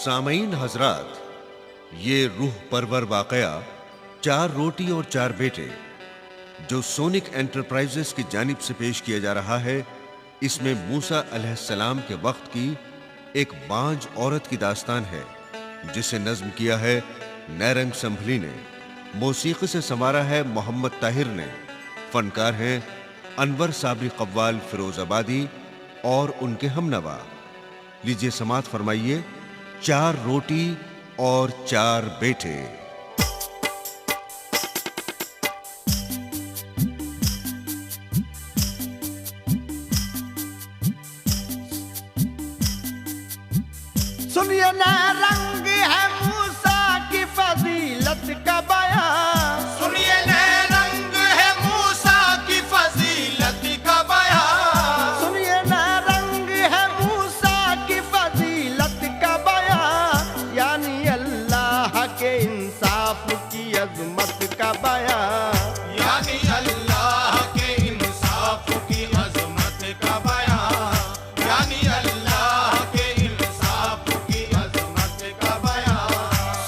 सामईन हजरात, ये रूह परवर वाकया 4 रोटी और 4 बेटे जो सोनिक एंटरप्राइजेस की जानिब से पेश किया जा रहा है, इसमें मूसा अलैहिस्सलाम के वक्त की एक बांझ औरत की दास्तान है जिसे नज्म किया है नैरंग संभली ने, मौसीकी से संवारा है मोहम्मद ताहिर ने, फनकार हैं अनवर साबरी कव्वाल फिरोजाबादी और उनके हमनवा। लीजिए समात फरमाइए 4 रोटी और 4 बेटे। सुनिए ना, रंग है मूसा की फजीलत का बयान। सुनिए ना, रंग है मूसा की फजीलत का बयान। सुनिए ना, रंग है मूसा की फजीलत का बयान, यानी अल्लाह के इंसाफ की अजमत का बयान। यानी अल्लाह के इंसाफ की अजमत का बयान। यानी अल्लाह के इंसाफ की अजमत का बयान।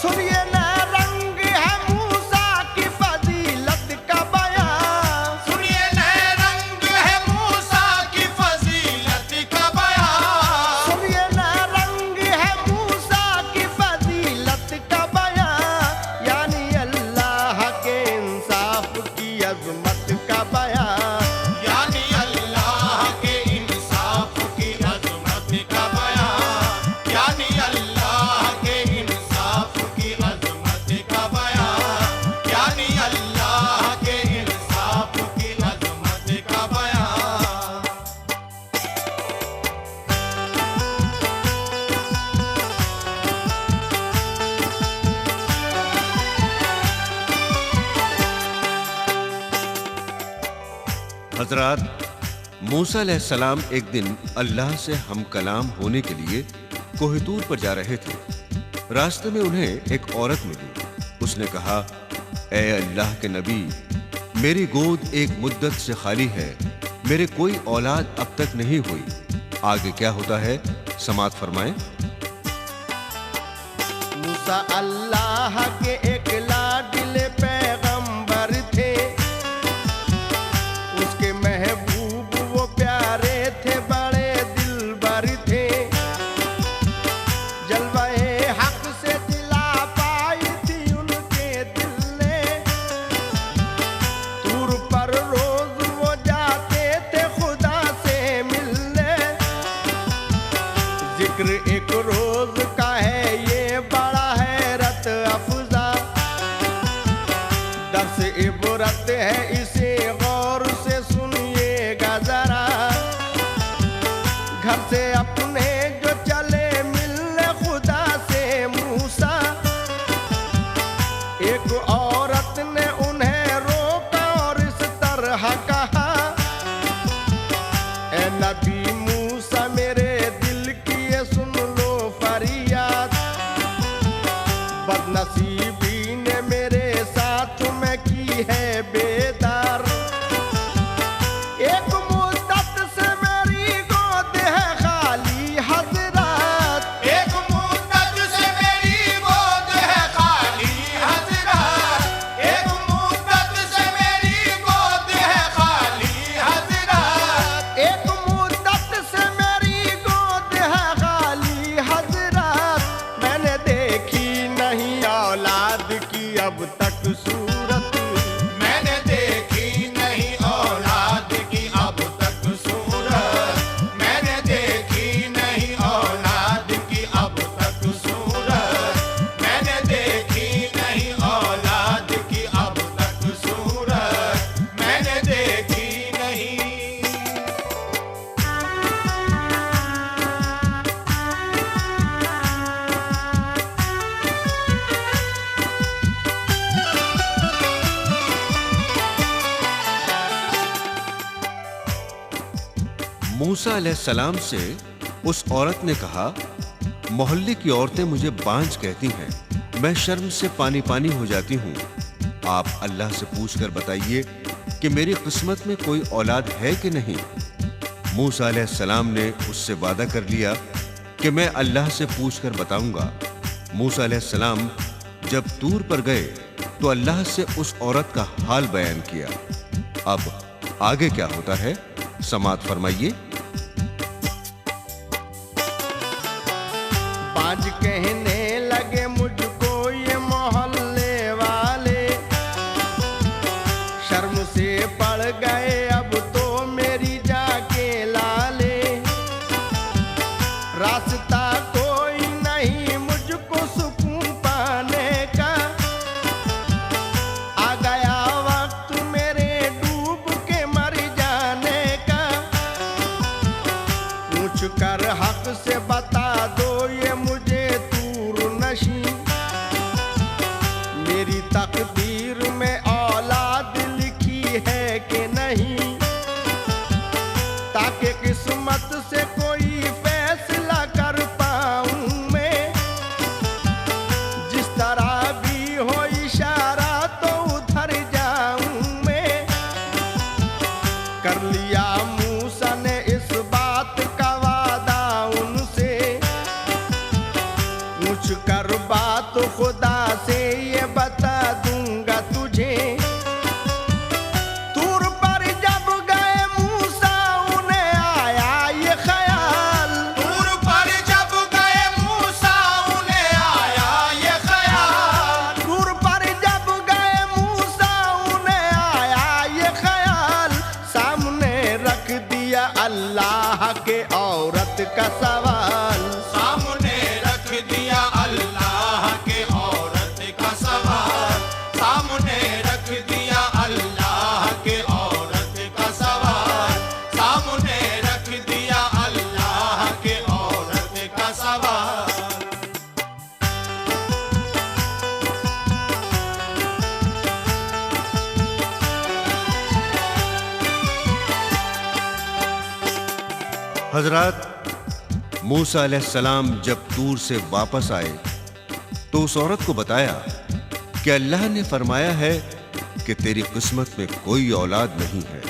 सुनिए ना, रंग है मूसा की फजीलत का बयान। सुनिए ना, रंग है मूसा की फजीलत का बयान। सुनिए ना, रंग है मूसा की फजीलत का बयान, यानी अल्लाह के इंसाफ की अजमत का बयान। यानी अल्लाह के इंसाफ की अजमत का बयान। यानी अल्लाह के इंसाफ की अजमत का बयान। यानी अल्लाह के इंसाफ की अजमत का बयान। हजरात, मूसा अलैहिस्सलाम एक दिन अल्लाह से हम कलाम होने के लिए कोहितूर पर जा रहे थे। रास्ते में उन्हें एक औरत मिली। उसने कहा, ए अल्लाह के नबी, मेरी गोद एक मुद्दत से खाली है, मेरे कोई औलाद अब तक नहीं हुई। आगे क्या होता है समात फरमाएं। मूसा अल्लाह के एक लाडले पैगंबर थे, उसके महबूब वो प्यारे थे, बड़े दिलबर थे। जलवाए हक से दिला पाई थी उनके दिल ने, तूर पर रोज वो जाते थे खुदा से मिलने। जिक्र एक रोज का है ये बड़ा हैरत अफजा, दर्स इबरत है इसे गौर से सुनिएगा जरा। घर से अपने जो चले मिलने खुदा से मूसा, एक औरत ने उन्हें रोका और इस तरह कहा, ए नबी मूसा मेरे दिल की ये सुन लो फरियाद, बदनसीबी ने मेरे साथ में की है बेदार। एक मुद्दत से मेरी गोद है खाली हजरत। एक मुद्दत से मेरी गोद है खाली हजरत। एक मुद्दत से मेरी गोद है खाली हजरत। एक मुद्दत से मेरी गोद है खाली हजरत, मैंने देखी नहीं औलाद की अब तक सूरत। मैंने देखी नहीं औलाद की अब तक सूरत। मैंने देखी नहीं औलाद की अब तक सूरत। मैंने देखी नहीं औलाद की अब तक सूरत। मैंने देखी नहीं। मूसा अलैहिस्सलाम से उस औरत ने कहा, मोहल्ले की औरतें मुझे बांझ कहती हैं, मैं शर्म से पानी पानी हो जाती हूँ। आप अल्लाह से पूछकर बताइए कि मेरी किस्मत में कोई औलाद है कि नहीं। मूसा अलैहिस्सलाम ने उससे वादा कर लिया कि मैं अल्लाह से पूछकर बताऊंगा। मूसा अलैहिस्सलाम जब तूर पर गए तो अल्लाह से उस औरत का हाल बयान किया। अब आगे क्या होता है, समाअत फरमाइए। बाज कहने लगे मुझको ये मोहल्ले वाले, शर्म से पड़ गए अब तो मेरी जाके लाले। रास्ता कोई नहीं मुझको सुकून पाने का, आ गया वक्त मेरे डूब के मर जाने का। पूछ कर हक से बता दो ये मुझे तूर नशी, मेरी तकदीर में औलाद लिखी है कि नहीं, ताकि किस्मत से कोई फैसला कर पाऊं मैं। जिस तरह भी हो इशारा तो उधर जाऊं मैं। कर लिया मूसा ने इस बात का वादा उनसे, पूछ कर बात खुदा से ये बता दूंगा तुझे। तूर पर जब गए मूसा उन्हें आया ये ख्याल, तूर पर जब गए मूसा उन्हें आया ये ख्याल, तूर पर जब गए मूसा उन्हें आया ये ख्याल। सामने रख दिया अल्लाह के औरत का सवाल, सामने रख दिया अल्लाह के औरत का सवाल, सामने रख दिया अल्लाह के औरत का सवाल, सामने रख दिया अल्लाह के औरत का सवाल। हजरात, मूसा अलैहिस्सलाम जब तूर से वापस आए तो उस औरत को बताया कि अल्लाह ने फरमाया है कि तेरी किस्मत में कोई औलाद नहीं है।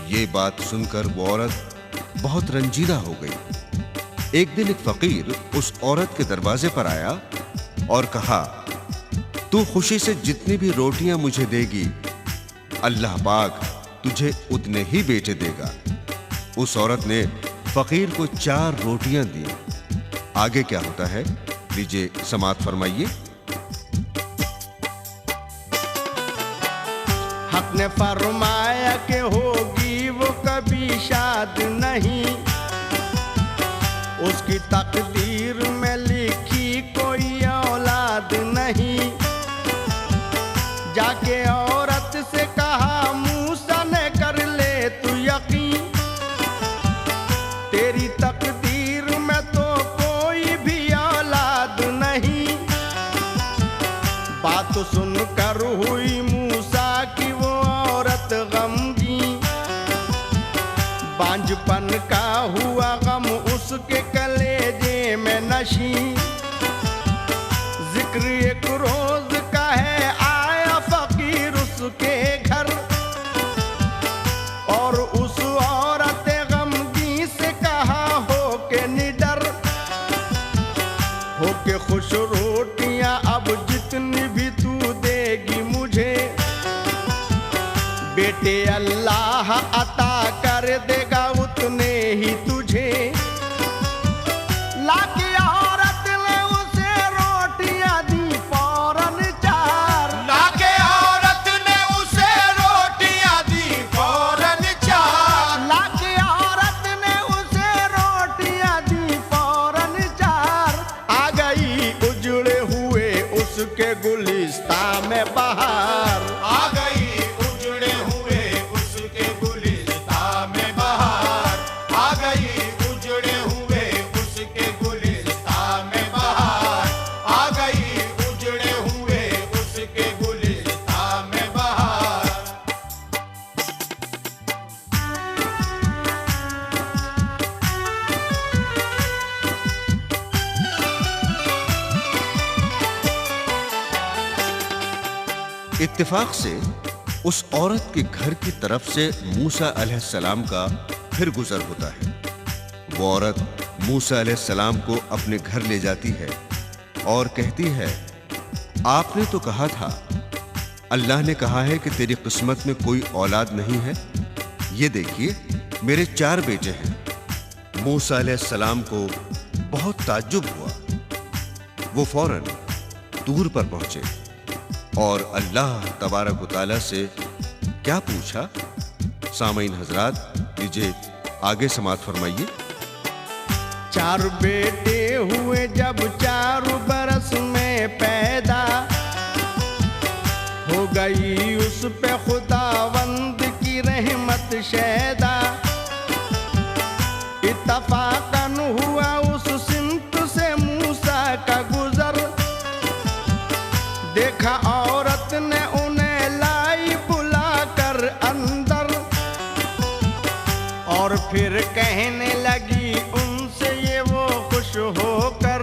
ये बात सुनकर वो औरत बहुत रंजीदा हो गई। एक दिन एक फकीर उस औरत के दरवाजे पर आया और कहा, तू खुशी से जितनी भी रोटियां मुझे देगी, अल्लाह पाक तुझे उतने ही बेटे देगा। उस औरत ने फकीर को 4 रोटियां दी। आगे क्या होता है, लीजिए समाअत फरमाइए। हक ने फरमाया कि होगी वो कभी शाद नहीं, उसकी तकदीर में लिखी कोई औलाद नहीं। जाके औरत से कहा मूसा ने कर ले तू यकीन, तेरी तकदीर में तो कोई भी औलाद नहीं। बात सुनकर हुई मूसा की वो औरत गमगीन, बांझपन का हुआ गम उसके कलेजे में नशी। जिक्र एक रोज का है आया फकीर उसके घर, और उस औरत गमगीन से कहा हो के निडर, हो के खुश रोटियां अब जितनी भी तू देगी मुझे, बेटे अल्लाह अता कर देगा उतने ही तुझे। लाकी औरत ने उसे रोटियां दी फौरन 4, लाके औरत ने उसे रोटियां दी फौरन 4, लाकी औरत ने उसे रोटियां दी फौरन 4। आ गई उजड़े हुए उसके गुलिस्ता में बहार, आ गई उजड़े हुए उसके गुलिस्ता में बहार, आ गई उजड़े हुए उसके गुलिस्ता में बहार, आ गई उजड़े हुए उसके गुलिस्ता में बहार। इत्तेफाक से उस औरत के घर की तरफ से मूसा अलैहिस्सलाम का फिर गुजर होता है। वो औरत मूसा अलैहिस्सलाम को अपने घर ले जाती है और कहती है, आपने तो कहा था, अल्लाह ने कहा है कि तेरी किस्मत में कोई औलाद नहीं है। ये देखिए, मेरे 4 बेटे हैं। मूसा अलैहिस्सलाम को बहुत ताज्जुब हुआ। वो फौरन तूर पर पहुंचे और अल्लाह तबारक व तआला से क्या पूछा, सामईन हजरात, लीजिए आगे समाअत फरमाइए। 4 बेटे हुए जब 4 बरस में पैदा, हो गई उस पे खुदावंद की रहमत शैदा। इत्तफाकन हुआ उस सिमत से मूसा का गुजर, देखा औरत ने उन्हें लाई बुलाकर अंदर, और फिर कहने लगी उनसे ये वो खुश होकर,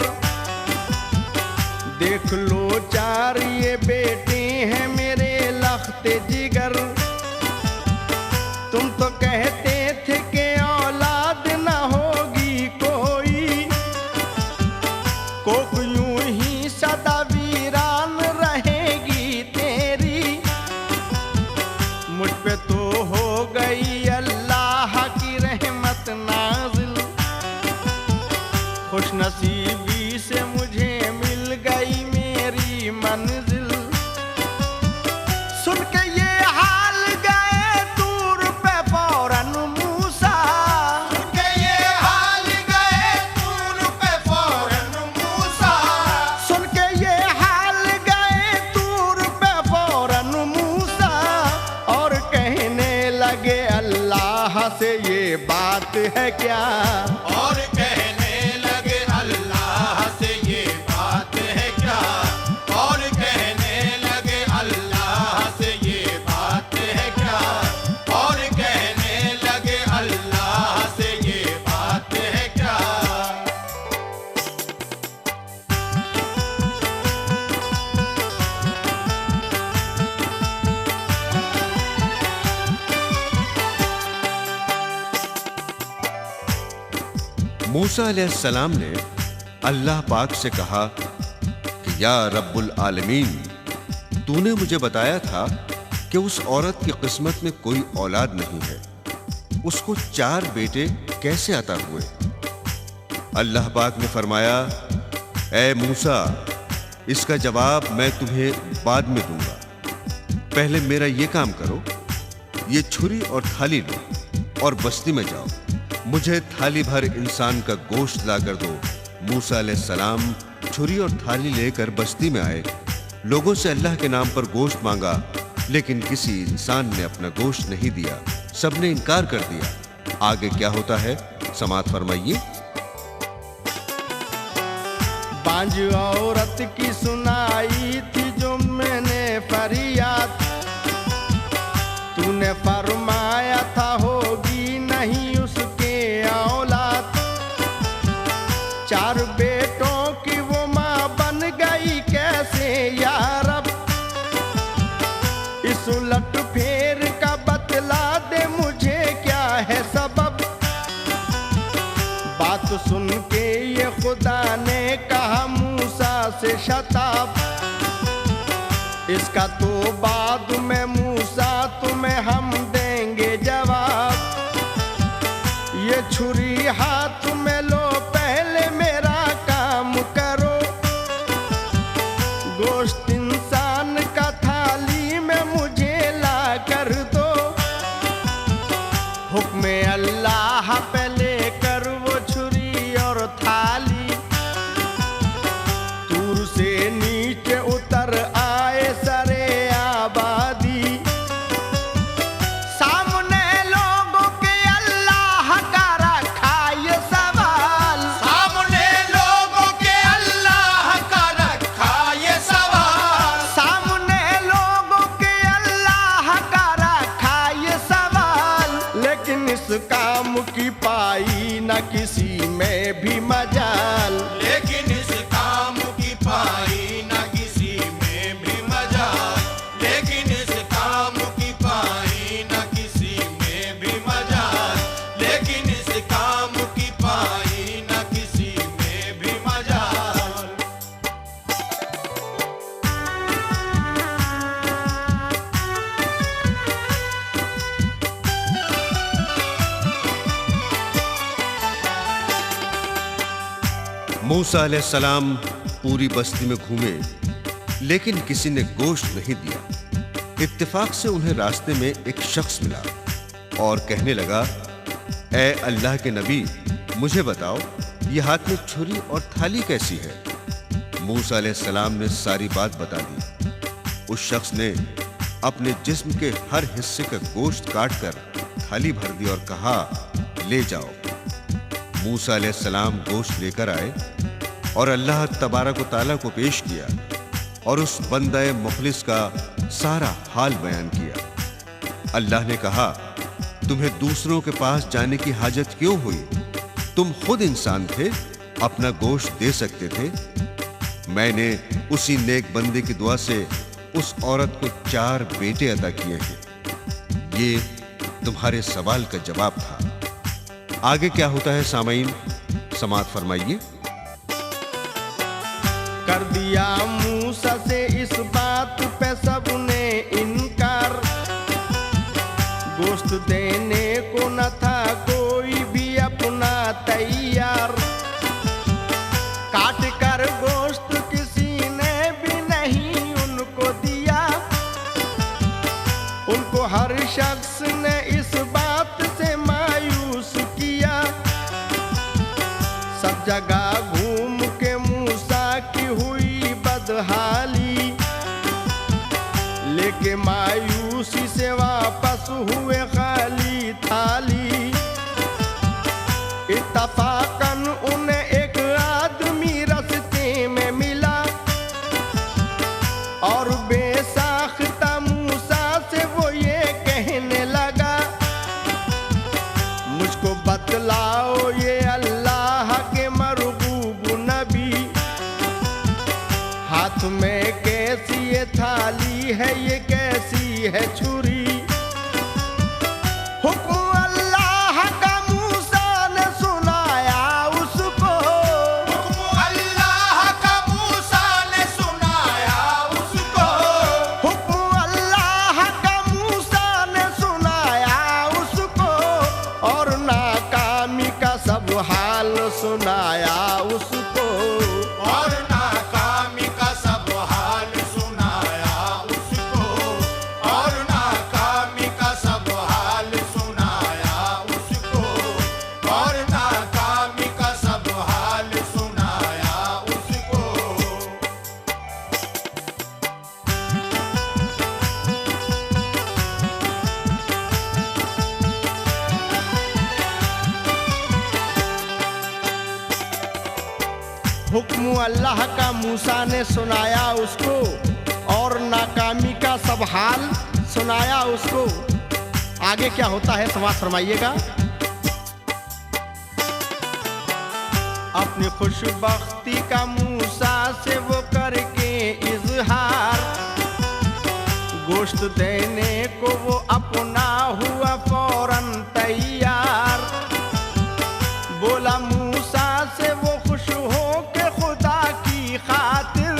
देख लो 4 ये बेटे हैं मेरे लख्ते जिगर। तुम तो कहते थे कि औलाद न होगी कोई, कोक यूं ही सदा वीरान रहेगी तेरी। मुझ पे तो हो गई अल्लाह की रहमत नाज़िल, खुश नसीबी से मुझे मिल गई मेरी मंजिल। सुन के ये हाल गए तूर पे फौरन मूसा, सुन के ये हाल गए तूर पे फौरन मूसा, सुन के ये हाल गए तूर पे फौरन मूसा, और कहने लगे अल्लाह से ये बात है क्या। और कहने लगे अल्लाह से ये बात है क्या, और कहने लगे अल्लाह से ये बात है क्या, और कहने लगे अल्लाह से ये बात है क्या। मूसा अलैहिस्सलाम ने अल्लाह पाक से कहा कि या रब्बुल आलमीन, तूने मुझे बताया था कि उस औरत की किस्मत में कोई औलाद नहीं है, उसको 4 बेटे कैसे अता हुए। अल्लाह पाक ने फरमाया, ए मूसा, इसका जवाब मैं तुम्हें बाद में दूंगा, पहले मेरा ये काम करो, ये छुरी और थाली लो और बस्ती में जाओ, मुझे थाली भर इंसान का गोश्त लाकर दो। मूसा अलैहिस्सलाम छुरी और थाली लेकर बस्ती में आए, लोगों से अल्लाह के नाम पर गोश्त मांगा, लेकिन किसी इंसान ने अपना गोश्त नहीं दिया, सबने इनकार कर दिया। आगे क्या होता है, समाअत फरमाइए। बांझ औरत की सुनाई थी जो मैंने फरियाद, तूने फरमाया था होगी नहीं उसके औलाद। 4 बेटों की वो माँ बन गई कैसे या रब, इस उलट फेर का बतला दे मुझे क्या है सबब। बात सुन के ये खुदा ने कहा मूसा से शताब, इसका तो बाद में मूसा तुम्हें हम देंगे जवाब। ये छुरी हाथ में लो, पहले मेरा काम करो, गोश्त इंसान का थाली में मुझे ला कर दो। हुक्म अल्लाह पे लेकर वो छुरी और थाली, दूर से नीचे उतर आए सरे आबादी। सामने लोगों के अल्लाह का रखा ये सवाल, सामने लोगों के अल्लाह का रखा ये सवाल, सामने लोगों के अल्लाह का रखा ये सवाल। लेकिन इस काम की पाई न किसी में भी मजाल, लेकिन इस काम की पाई न किसी में भी मजाल, लेकिन इस काम की पाई न किसी में भी मजाल, लेकिन इस काम की पाई न मूसा अलैहिस्सलाम पूरी बस्ती में घूमे, लेकिन किसी ने गोश्त नहीं दिया। इत्तेफाक से उन्हें रास्ते में एक शख्स मिला और कहने लगा, ए अल्लाह के नबी, मुझे बताओ ये हाथ में छुरी और थाली कैसी है? मूसा अलैहिस्सलाम ने सारी बात बता दी। उस शख्स ने अपने जिस्म के हर हिस्से का गोश्त काटकर थाली भर दी और कहा, ले जाओ। मूसा अलैहिस्सलाम गोश्त लेकर आए और अल्लाह तबारक व तआला को पेश किया और उस बंदे मुखलिस का सारा हाल बयान किया। अल्लाह ने कहा, तुम्हें दूसरों के पास जाने की हाजत क्यों हुई? तुम खुद इंसान थे, अपना गोश्त दे सकते थे। मैंने उसी नेक बंदे की दुआ से उस औरत को 4 बेटे अता किए हैं। ये तुम्हारे सवाल का जवाब था। आगे क्या होता है सामईन, समाअत फरमाइए। कर दिया मूसा से इस बात पे सबने इनकार, गोश्त देने को न था कोई भी अपना तैयार। काट कर गोश्त किसी ने भी नहीं उनको दिया, उनको हर शख्स ने इस बात से मायूस किया। सब जगह घूम के मूसा की हुई बदहाली, लेके मायूसी से वापस हुए खाली थाली। इत्तफाकन उन्हें एक आदमी रास्ते में मिला और बेसाख्ता मूसा से वो ये कहने लगा, मुझको बतलाओ ये अल्लाह के मरगूब नबी, हाथ में कैसी ये थाली है, ये कैसी है छुरी? हुक्म अल्लाह का मूसा ने सुनाया उसको, हुक्म अल्लाह का मूसा ने सुनाया उसको, हुक्म अल्लाह का मूसा ने सुनाया उसको, और नाकामी का सब हाल सुनाया उसको। और नाकामी का सब हाल सुनाया उसको, और नाकामी का सब हाल सुनाया उसको, और नाकामी का सब हाल सुनाया उसको। हुक्म अल्लाह का मूसा ने सुनाया उसको और नाकामी का सब हाल सुनाया उसको। आगे क्या होता है समाअत फरमाइएगा। अपनी खुशबख्ती का मूसा से वो करके इजहार, गोश्त देने को वो अपना हुआ फौरन तैयार। बोला मूसा से वो खुश हो के खुदा की खातिर,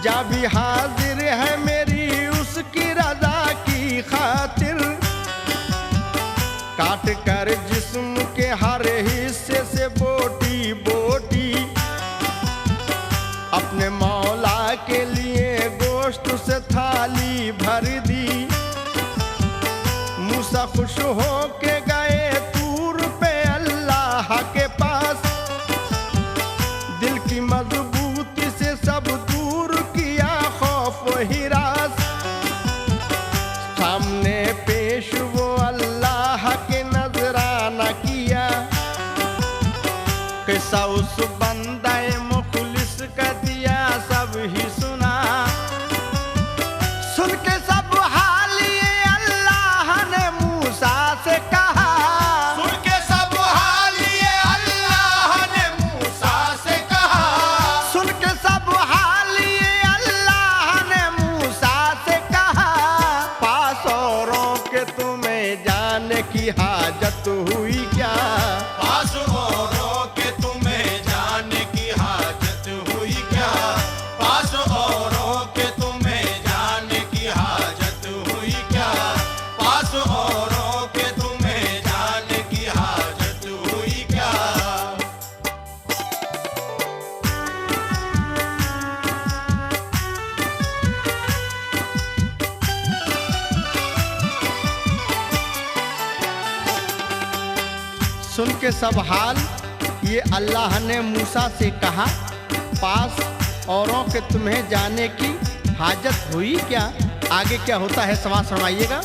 जा भी हाजिर है मेरी उसकी रजा की खातिर। काट कर जिस्म के हर हिस्से से बोटी बोटी, अपने मौला के लिए गोश्त से थाली भर दी। मूसा खुश हो के गए तूर पे अल्लाह के पास, दिल की मजबूती से सब दूर किया खौफ हिरास। सामने पेश वो अल्लाह के नजराना किया, किस्सा उस बंदे मुखलिस का दिया सब ही सुना। सुन के सब हाल ये अल्लाह ने मूसा से कहा, सुन के सब हाल ये अल्लाह ने मूसा से कहा, सुन के सब हाल ये अल्लाह ने मूसा से कहा। पास औरों के तुम्हें जाने की हाजत हुई क्या? पास औरों के तुम्हें जाने की हाजत हुई क्या? पास औरों के तुम्हें जाने की हाजत हुई क्या? पास औरों के तुम्हें जाने की हाजत हुई क्या? सुन के सब हाल ये अल्लाह ने मूसा से कहा, पास औरों के तुम्हें जाने की हाजत हुई क्या? आगे क्या होता है सवाल सुनाइएगा।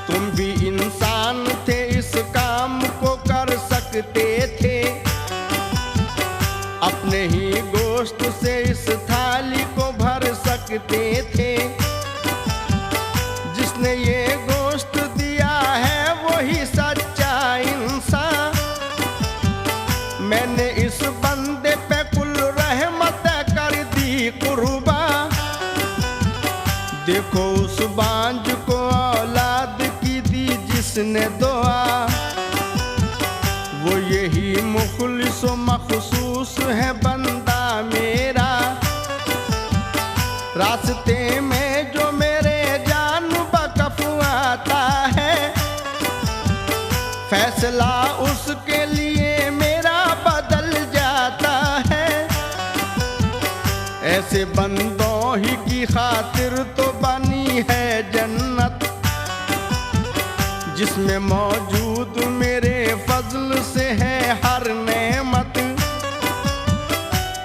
तुम भी इंसान थे, इस काम को कर सकते थे, अपने ही गोश्त से इस थाली को भर सकते थे। जिसने ये गोश्त दिया है वही सच्चा इंसान। मैंने इस बंदे पे कुल रहमत कर दी कुर्बा। देखो उस बांझ को औलाद की दी जिसने दुआ। वो यही मुखलिस व मखसूस है बंदा मेरा। रास्ते में जो मेरे जान बकफ आता है, फैसला उसके लिए मेरा बदल जाता है। ऐसे बंदों ही की खातिर तो बनी है जन्नत, जिसमें मौजूद मेरे फजल से है हर नेमत।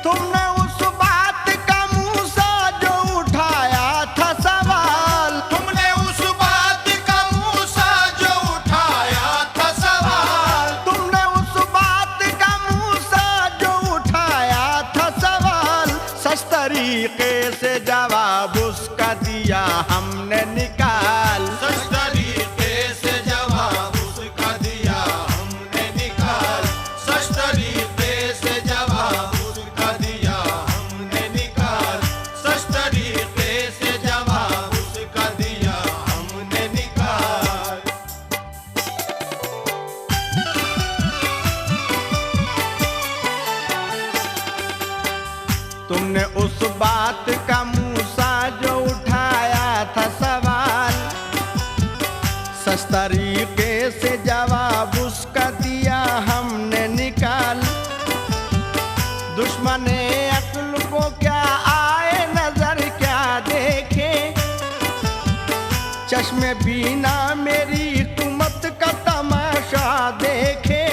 तुमने उस बात का मूसा जो उठाया था सवाल, तुमने उस बात का मूसा जो उठाया था सवाल, तुमने उस बात का मूसा जो उठाया था सवाल, सच तरीके से जवाब उसका दिया हमने निकाल। सच तरीके से जवाब उसका दिया हमने निकाल। सच तरीके से जवाब उसका दिया हमने निकाल। सच तरीके से जवाब उसका दिया हमने निकाल। तुमने उस बात का मूसा जो उठाया था सवाल, सच तरीके से जवाब उसका दिया हमने निकाल। दुश्मने अक्ल को क्या आए नजर क्या देखे, चश्मे बीना मेरी हुकूमत का तमाशा देखे।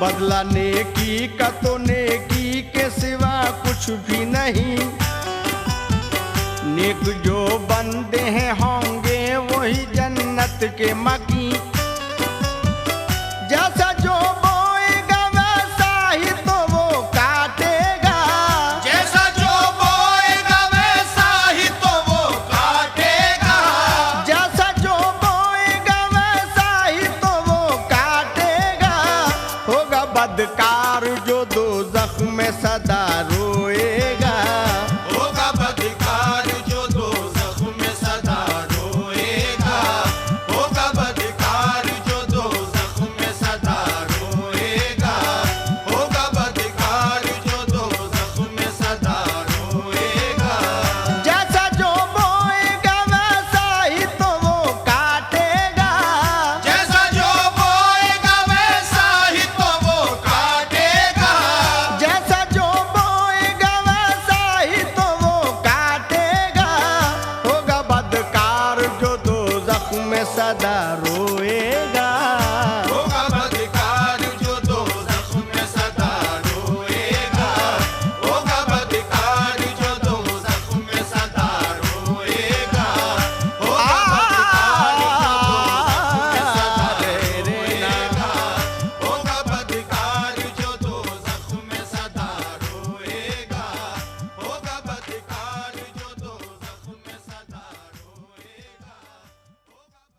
बदला नेकी का तो नेकी के सिवा कुछ भी नहीं। नेक जो बंदे हैं होंगे वही जन्नत के मकी। जैसा जो बोएगा वैसा ही तो वो काटेगा। जैसा जो बोएगा वैसा ही तो वो काटेगा। जैसा जो बोएगा वैसा ही तो वो काटेगा। होगा बदकार जो दोज़ख में सदा रोएगा। होगा बदकार जो दोज़ख में सदा रोएगा। होगा बदकार जो दोज़ख में सदा रोएगा। होगा बदकार जो दोज़ख में सदा रोएगा। जैसा जो बोएगा वैसा ही तो वो काटेगा। जैसा जो बोएगा वैसा ही तो वो काटेगा। जैसा जो बोएगा वैसा ही तो वो काटेगा। होगा बदकार जो दोज़ख में सदा रोएगा।